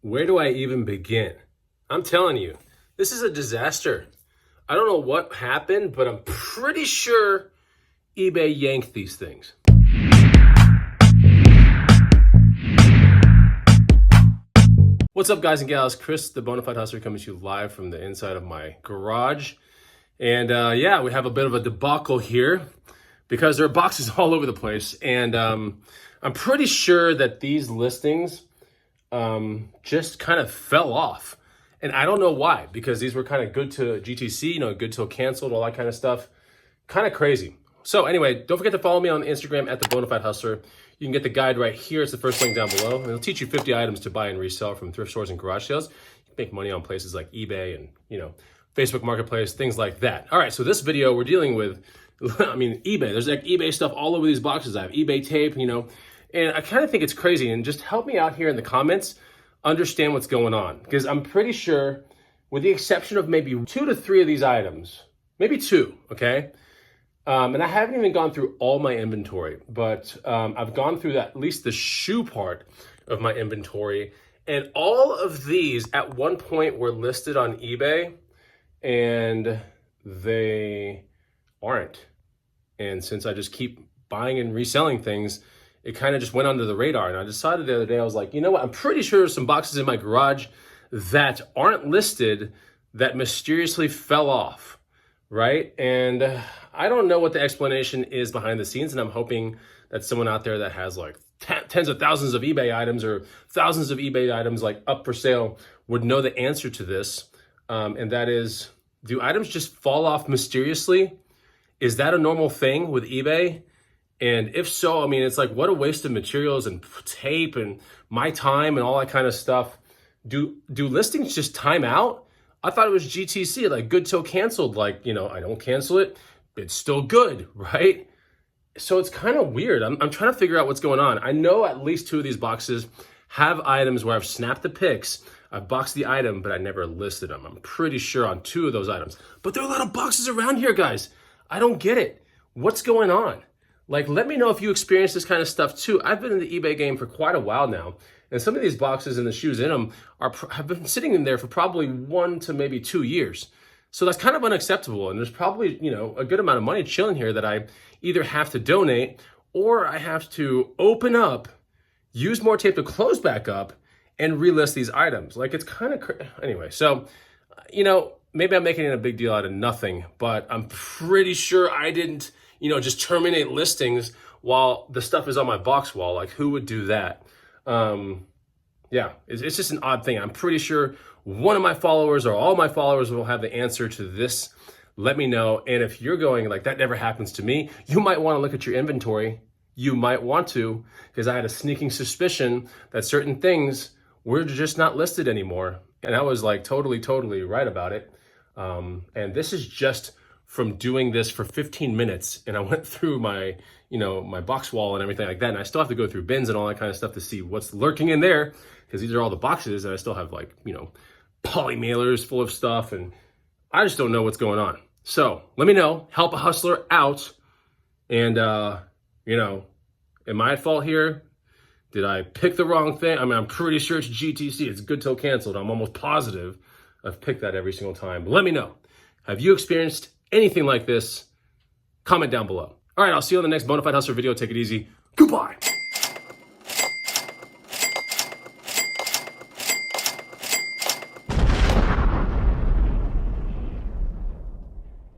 Where do I even begin? I'm telling you, this is a disaster. I don't know what happened, but I'm pretty sure eBay yanked these things. What's up, guys and gals? Chris, the Bonafide Hustler, coming to you live from the inside of my garage. And yeah, we have a bit of a debacle here because there are boxes all over the place. And I'm pretty sure that these listings just kind of fell off. And I don't know why, because these were kind of good to GTC, good till canceled, all that kind of stuff. Kind of crazy. So anyway, don't forget to follow me on Instagram at the Bonafide Hustler. You can get the guide right here. It's the first link down below. It'll teach you 50 items to buy and resell from thrift stores and garage sales. You can make money on places like eBay and, Facebook Marketplace, things like that. All right, so this video we're dealing with, eBay. There's like eBay stuff all over these boxes. I have eBay tape, and I kind of think it's crazy. And just help me out here in the comments, understand what's going on. Because I'm pretty sure, with the exception of maybe 2 to 3 of these items, maybe 2, okay? And I haven't even gone through all my inventory, but I've gone through at least the shoe part of my inventory. And all of these at one point were listed on eBay, and they aren't. And since I just keep buying and reselling things, it kind of just went under the radar. And I decided the other day, I was like, you know what? I'm pretty sure there's some boxes in my garage that aren't listed that mysteriously fell off, right? And I don't know what the explanation is behind the scenes, and I'm hoping that someone out there that has like tens of thousands of eBay items or thousands of eBay items like up for sale would know the answer to this. And that is, do items just fall off mysteriously? Is that a normal thing with eBay? And if so, it's like, what a waste of materials and tape and my time and all that kind of stuff. Do listings just time out? I thought it was GTC, like good till canceled. Like, I don't cancel it, it's still good, right? So it's kind of weird. I'm trying to figure out what's going on. I know at least 2 of these boxes have items where I've snapped the pics, I've boxed the item, but I never listed them. I'm pretty sure on 2 of those items. But there are a lot of boxes around here, guys. I don't get it. What's going on? Like, let me know if you experience this kind of stuff too. I've been in the eBay game for quite a while now, and some of these boxes and the shoes in them have been sitting in there for probably 1 to maybe 2 years. So that's kind of unacceptable, and there's probably, a good amount of money chilling here that I either have to donate or I have to open up, use more tape to close back up, and relist these items. Like, it's kind of anyway. So, maybe I'm making a big deal out of nothing, but I'm pretty sure I didn't, just terminate listings while the stuff is on my box wall. Like, who would do that? Yeah, it's just an odd thing. I'm pretty sure one of my followers or all my followers will have the answer to this. Let me know. And if you're going like, that never happens to me, you might want to look at your inventory. You might want to, because I had a sneaking suspicion that certain things were just not listed anymore. And I was like totally right about it. And this is just from doing this for 15 minutes. And I went through my, my box wall and everything like that. And I still have to go through bins and all that kind of stuff to see what's lurking in there, because these are all the boxes and I still have like, poly mailers full of stuff. And I just don't know what's going on. So let me know, help a hustler out. And, am I at fault here? Did I pick the wrong thing? I'm pretty sure it's GTC. It's good till canceled. I'm almost positive I've picked that every single time. But let me know. Have you experienced anything like this? Comment down below. All right, I'll see you on the next Bonafide Hustler video. Take it easy. Goodbye.